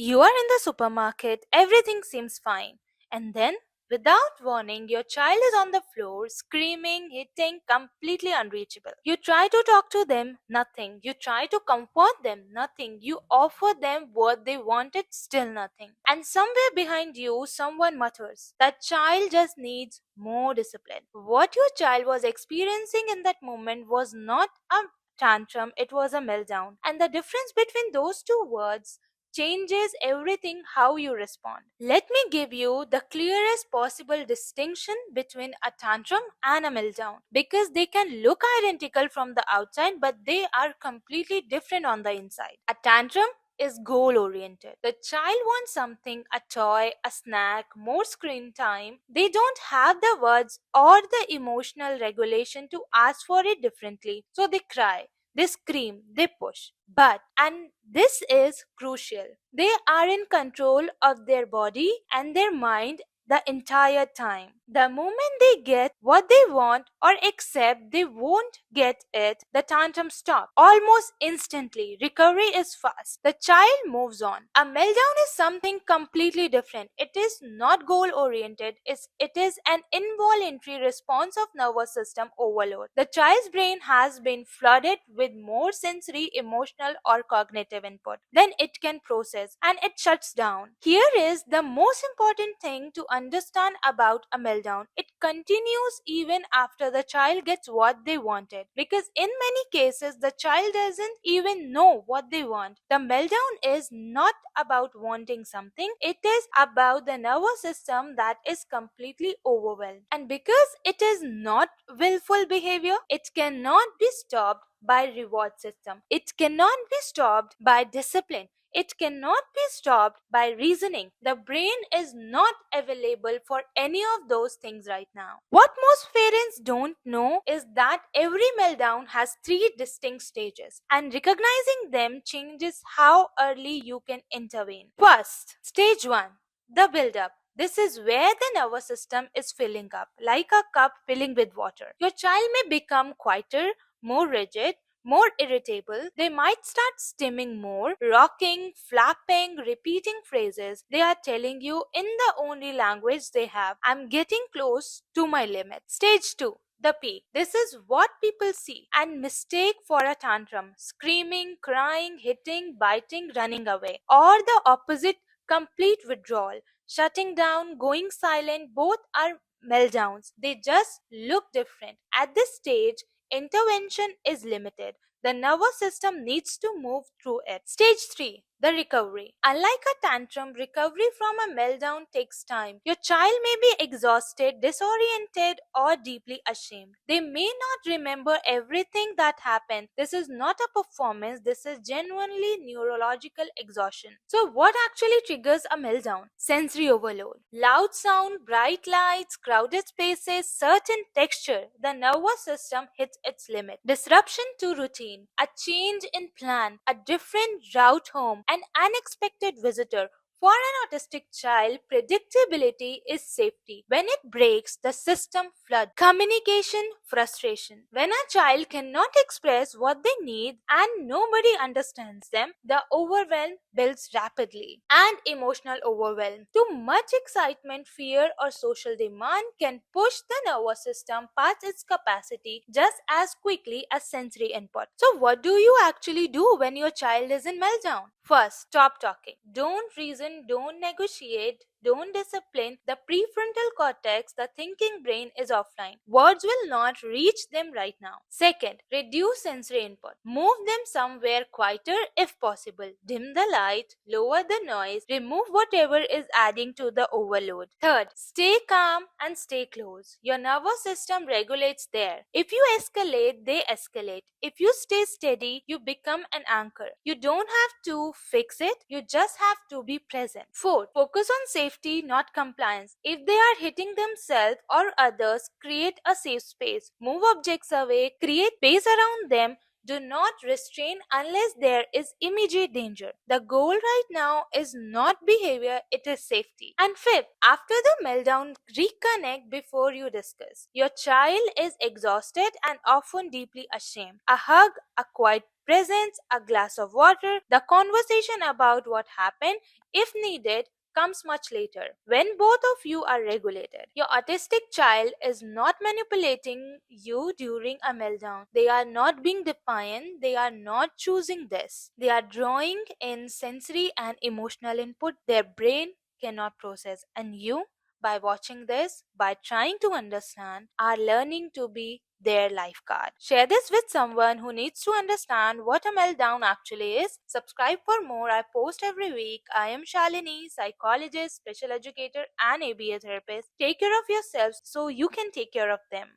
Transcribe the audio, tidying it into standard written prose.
You are in the supermarket, everything seems fine, and then, without warning, your child is on the floor, screaming, hitting, completely unreachable. You try to talk to them, nothing. You try to comfort them, nothing. You offer them what they wanted, still nothing. And somewhere behind you, someone mutters, that child just needs more discipline. What your child was experiencing in that moment was not a tantrum, it was a meltdown. And the difference between those two words changes everything how you respond. Let me give you the clearest possible distinction between a tantrum and a meltdown because they can look identical from the outside but they are completely different on the inside. A tantrum is goal oriented. The child wants something, a toy, a snack, more screen time. They don't have the words or the emotional regulation to ask for it differently. So they cry, they scream, they push. But, and this is crucial, they are in control of their body and their mind the entire time. The moment they get what they want or accept they won't get it, the tantrum stops almost instantly. Recovery is fast. The child moves on. A meltdown is something completely different. It is not goal oriented. It is an involuntary response of nervous system overload. The child's brain has been flooded with more sensory, emotional, or cognitive input than it can process and it shuts down. Here is the most important thing to understand about a meltdown. It continues even after the child gets what they wanted because in many cases the child doesn't even know what they want. The meltdown is not about wanting something, it is about the nervous system that is completely overwhelmed. And because it is not willful behavior, it cannot be stopped by reward system. It cannot be stopped by discipline. It cannot be stopped by reasoning. The brain is not available for any of those things right now. What most parents don't know is that every meltdown has three distinct stages, and recognizing them changes how early you can intervene. First, stage 1, the build-up. This is where the nervous system is filling up, like a cup filling with water. Your child may become quieter, more rigid, more irritable. They might start stimming more, rocking, flapping, repeating phrases. They are telling you in the only language they have, I'm getting close to my limit. Stage 2, the peak. This is what people see and mistake for a tantrum: screaming, crying, hitting, biting, running away. Or the opposite, complete withdrawal, shutting down, going silent. Both are meltdowns. They just look different. At this stage, intervention is limited. The nervous system needs to move through it. Stage 3, the recovery. Unlike a tantrum, recovery from a meltdown takes time. Your child may be exhausted, disoriented, or deeply ashamed. They may not remember everything that happened. This is not a performance, this is genuinely neurological exhaustion. So, what actually triggers a meltdown? Sensory overload. Loud sound, bright lights, crowded spaces, certain texture. The nervous system hits its limit. Disruption to routine. A change in plan, a different route home, an unexpected visitor. For an autistic child, predictability is safety. When it breaks, the system floods. Communication, frustration. When a child cannot express what they need and nobody understands them, the overwhelm builds rapidly. And emotional overwhelm. Too much excitement, fear, or social demand can push the nervous system past its capacity just as quickly as sensory input. So, what do you actually do when your child is in meltdown? First, stop talking. Don't reason, don't negotiate, don't discipline. The prefrontal cortex, the thinking brain, is offline. Words will not reach them right now. Second, reduce sensory input. Move them somewhere quieter if possible. Dim the light, lower the noise, remove whatever is adding to the overload. Third, stay calm and stay close. Your nervous system regulates there. If you escalate, they escalate. If you stay steady, you become an anchor. You don't have to fix it, you just have to be present. Fourth, focus on safety, not compliance. If they are hitting themselves or others, create a safe space. Move objects away, create space around them. Do not restrain unless there is immediate danger. The goal right now is not behavior, it is safety. And fifth, after the meltdown, reconnect before you discuss. Your child is exhausted and often deeply ashamed. A hug, a quiet presence, a glass of water. The conversation about what happened, if needed, comes much later when both of you are regulated. Your autistic child is not manipulating you during a meltdown. They are not being defiant. They are not choosing this. They are drawing in sensory and emotional input their brain cannot process. And you, by watching this, by trying to understand, are learning to be their lifeguard. Share this with someone who needs to understand what a meltdown actually is. Subscribe for more. I post every week. I am Shalini, psychologist, special educator, and ABA therapist. Take care of yourselves so you can take care of them.